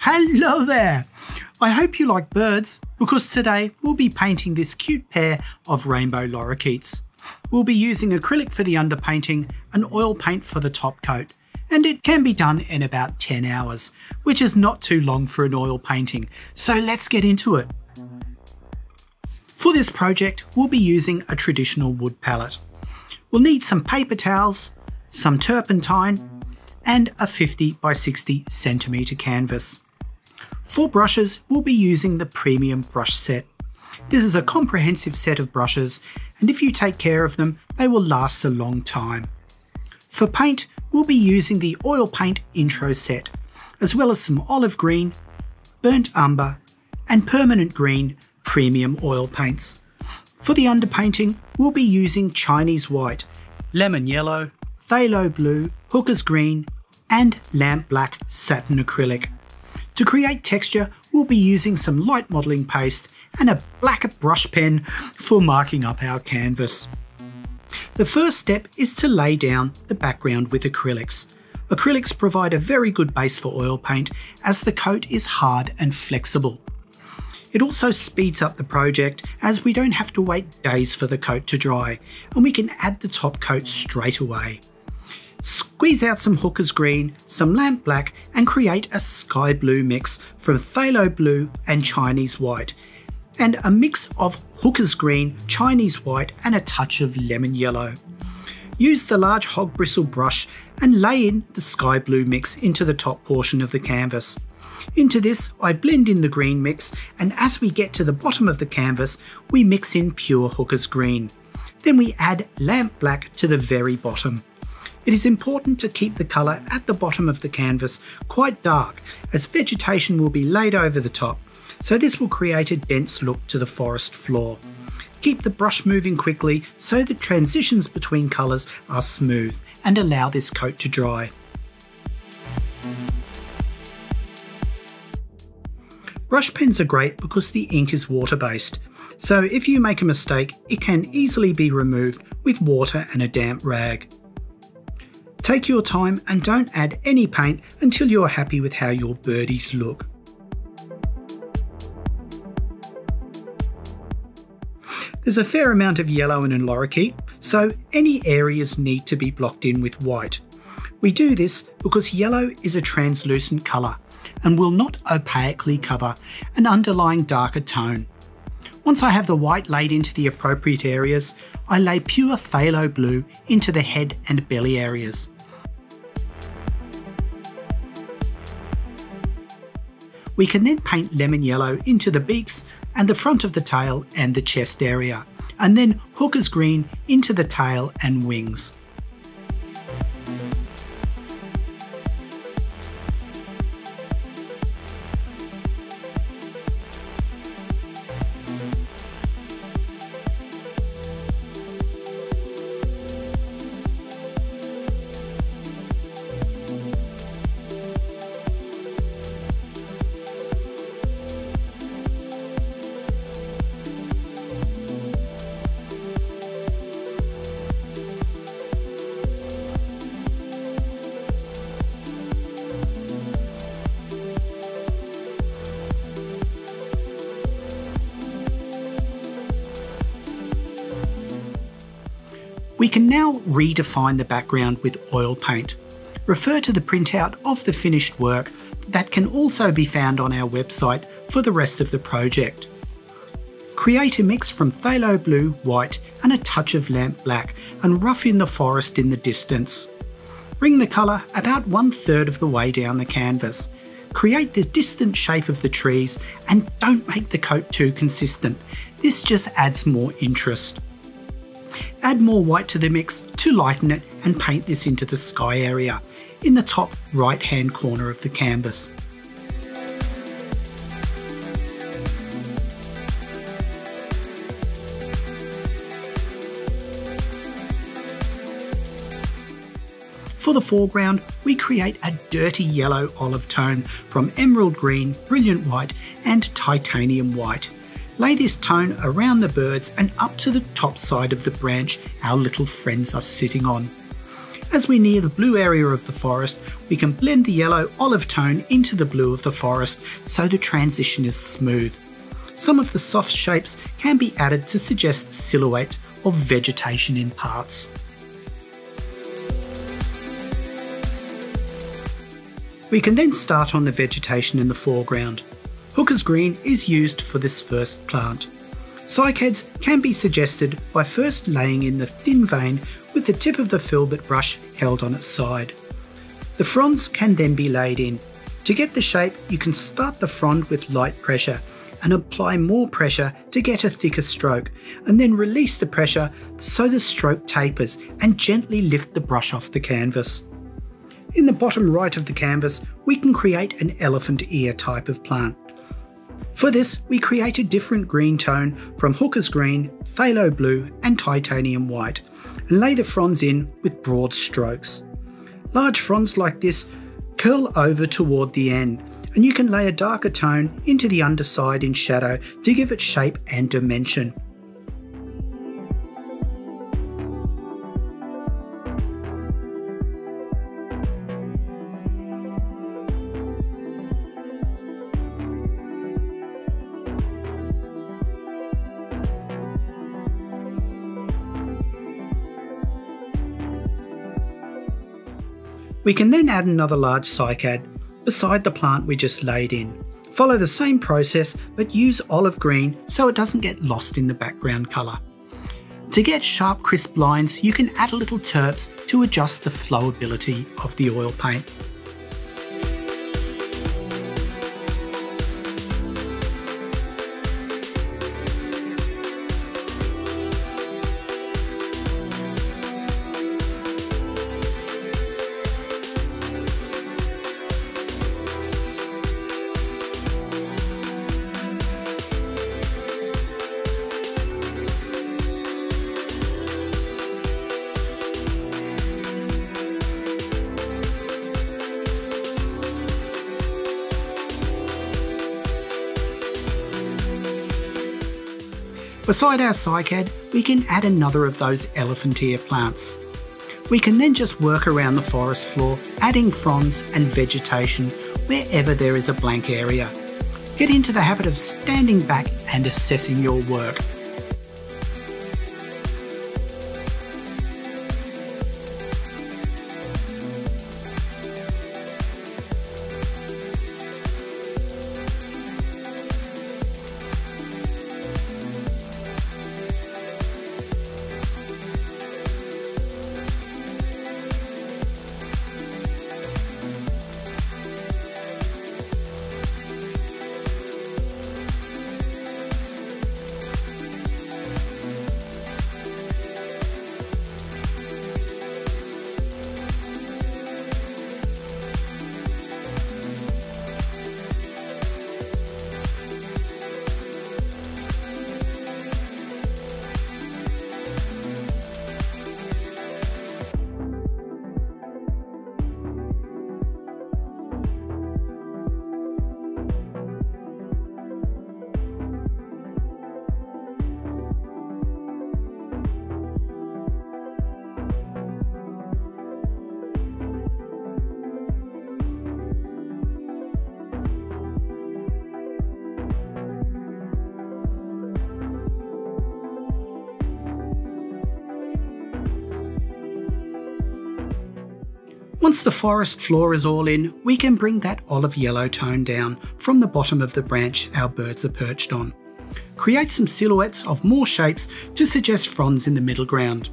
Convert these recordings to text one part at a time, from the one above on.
Hello there! I hope you like birds because today we'll be painting this cute pair of rainbow lorikeets. We'll be using acrylic for the underpainting and oil paint for the top coat, and it can be done in about 10 hours, which is not too long for an oil painting, so let's get into it. For this project we'll be using a traditional wood palette. We'll need some paper towels, some turpentine and a 50 by 60 centimetre canvas. For brushes, we'll be using the premium brush set. This is a comprehensive set of brushes, and if you take care of them, they will last a long time. For paint, we'll be using the oil paint intro set, as well as some olive green, burnt umber, and permanent green premium oil paints. For the underpainting, we'll be using Chinese white, lemon yellow, phthalo blue, hooker's green, and lamp black satin acrylic. To create texture, we'll be using some light modelling paste and a black brush pen for marking up our canvas. The first step is to lay down the background with acrylics. Acrylics provide a very good base for oil paint as the coat is hard and flexible. It also speeds up the project as we don't have to wait days for the coat to dry, and we can add the top coat straight away. Squeeze out some hooker's green, some lamp black and create a sky blue mix from phthalo blue and Chinese white, and a mix of hooker's green, Chinese white and a touch of lemon yellow. Use the large hog bristle brush and lay in the sky blue mix into the top portion of the canvas. Into this I blend in the green mix, and as we get to the bottom of the canvas we mix in pure hooker's green. Then we add lamp black to the very bottom. It is important to keep the colour at the bottom of the canvas quite dark, as vegetation will be laid over the top, so this will create a dense look to the forest floor. Keep the brush moving quickly so the transitions between colours are smooth and allow this coat to dry. Brush pens are great because the ink is water-based, so if you make a mistake it can easily be removed with water and a damp rag. Take your time and don't add any paint until you are happy with how your birdies look. There's a fair amount of yellow in a lorikeet, so any areas need to be blocked in with white. We do this because yellow is a translucent colour and will not opaquely cover an underlying darker tone. Once I have the white laid into the appropriate areas, I lay pure phthalo blue into the head and belly areas. We can then paint lemon yellow into the beaks and the front of the tail and the chest area, and then hooker's green into the tail and wings. We can now redefine the background with oil paint. Refer to the printout of the finished work that can also be found on our website for the rest of the project. Create a mix from phthalo blue, white and a touch of lamp black and rough in the forest in the distance. Bring the colour about 1/3 of the way down the canvas. Create the distant shape of the trees and don't make the coat too consistent. This just adds more interest. Add more white to the mix to lighten it and paint this into the sky area in the top right hand corner of the canvas. For the foreground, we create a dirty yellow olive tone from emerald green, brilliant white and titanium white. Lay this tone around the birds and up to the top side of the branch our little friends are sitting on. As we near the blue area of the forest, we can blend the yellow olive tone into the blue of the forest so the transition is smooth. Some of the soft shapes can be added to suggest the silhouette of vegetation in parts. We can then start on the vegetation in the foreground. Hooker's green is used for this first plant. Cycads can be suggested by first laying in the thin vein with the tip of the filbert brush held on its side. The fronds can then be laid in. To get the shape, you can start the frond with light pressure and apply more pressure to get a thicker stroke, and then release the pressure so the stroke tapers and gently lift the brush off the canvas. In the bottom right of the canvas, we can create an elephant ear type of plant. For this, we create a different green tone from Hooker's green, phthalo blue and titanium white, and lay the fronds in with broad strokes. Large fronds like this curl over toward the end, and you can lay a darker tone into the underside in shadow to give it shape and dimension. We can then add another large cycad beside the plant we just laid in. Follow the same process but use olive green so it doesn't get lost in the background colour. To get sharp crisp lines, you can add a little terps to adjust the flowability of the oil paint. Beside our cycad, we can add another of those elephant ear plants. We can then just work around the forest floor, adding fronds and vegetation wherever there is a blank area. Get into the habit of standing back and assessing your work. Once the forest floor is all in, we can bring that olive yellow tone down from the bottom of the branch our birds are perched on. Create some silhouettes of more shapes to suggest fronds in the middle ground.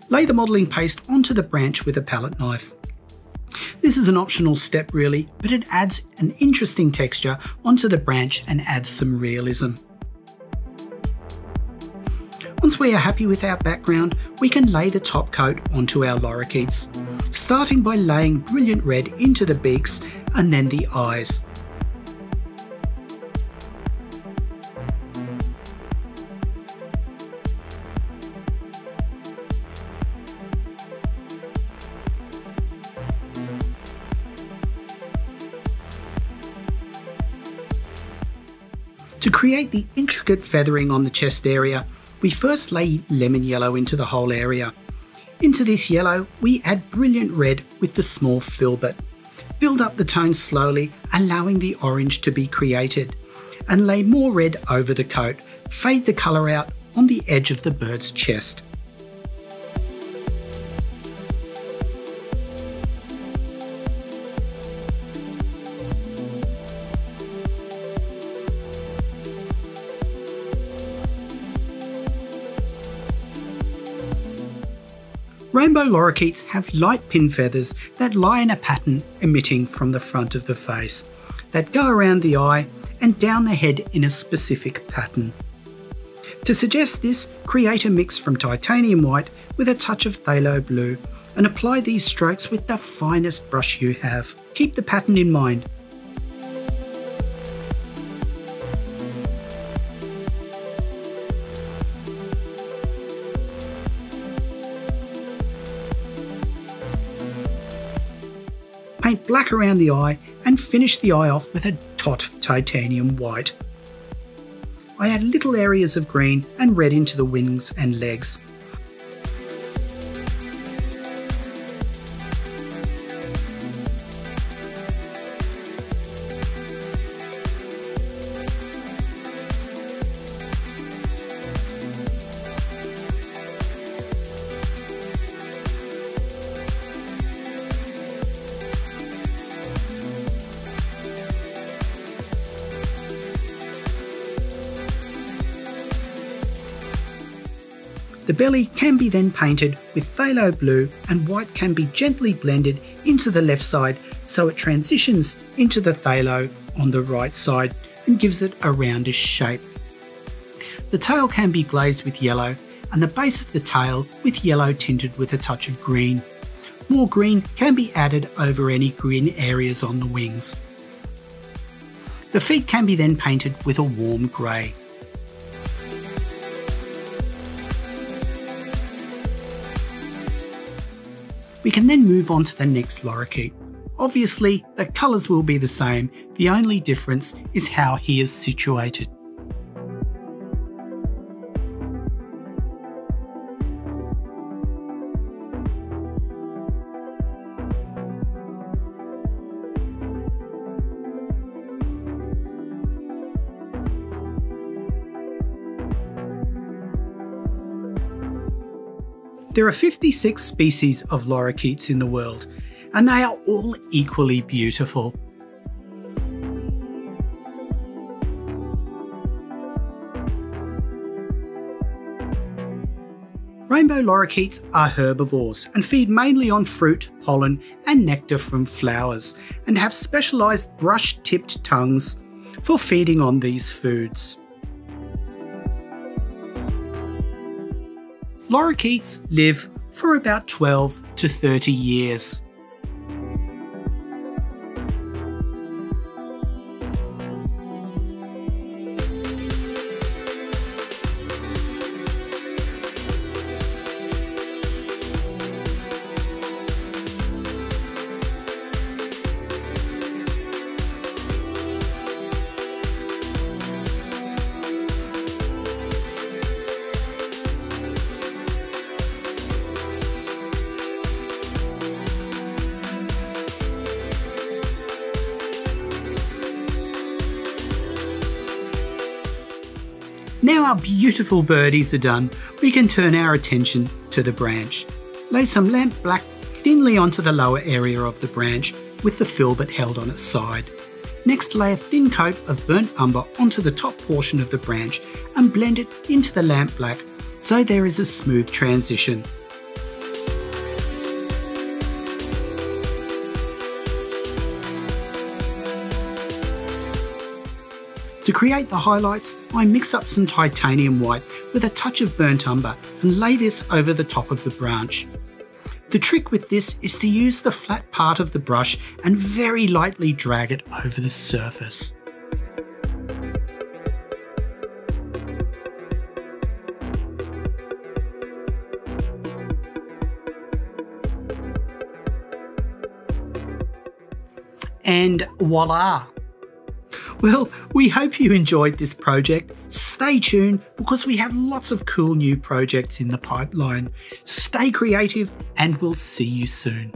Lay the modelling paste onto the branch with a palette knife. This is an optional step really, but it adds an interesting texture onto the branch and adds some realism. Once we are happy with our background, we can lay the top coat onto our lorikeets, starting by laying brilliant red into the beaks and then the eyes. To create the intricate feathering on the chest area, we first lay lemon yellow into the whole area. Into this yellow, we add brilliant red with the small filbert. Build up the tone slowly, allowing the orange to be created, and lay more red over the coat. Fade the colour out on the edge of the bird's chest. Rainbow lorikeets have light pin feathers that lie in a pattern emitting from the front of the face, that go around the eye and down the head in a specific pattern. To suggest this, create a mix from titanium white with a touch of phthalo blue and apply these strokes with the finest brush you have. Keep the pattern in mind. Paint black around the eye and finish the eye off with a dot of titanium white. I add little areas of green and red into the wings and legs. The belly can be then painted with phthalo blue, and white can be gently blended into the left side so it transitions into the phthalo on the right side and gives it a roundish shape. The tail can be glazed with yellow and the base of the tail with yellow tinted with a touch of green. More green can be added over any green areas on the wings. The feet can be then painted with a warm grey. We can then move on to the next lorikeet. Obviously, the colours will be the same, the only difference is how he is situated. There are 56 species of lorikeets in the world, and they are all equally beautiful. Rainbow lorikeets are herbivores and feed mainly on fruit, pollen and nectar from flowers, and have specialised brush-tipped tongues for feeding on these foods. Lorikeets live for about 12 to 30 years. Now our beautiful birdies are done, we can turn our attention to the branch. Lay some lamp black thinly onto the lower area of the branch with the filbert held on its side. Next, lay a thin coat of burnt umber onto the top portion of the branch and blend it into the lamp black so there is a smooth transition. To create the highlights, I mix up some titanium white with a touch of burnt umber and lay this over the top of the branch. The trick with this is to use the flat part of the brush and very lightly drag it over the surface. And voila! Well, we hope you enjoyed this project. Stay tuned because we have lots of cool new projects in the pipeline. Stay creative and we'll see you soon.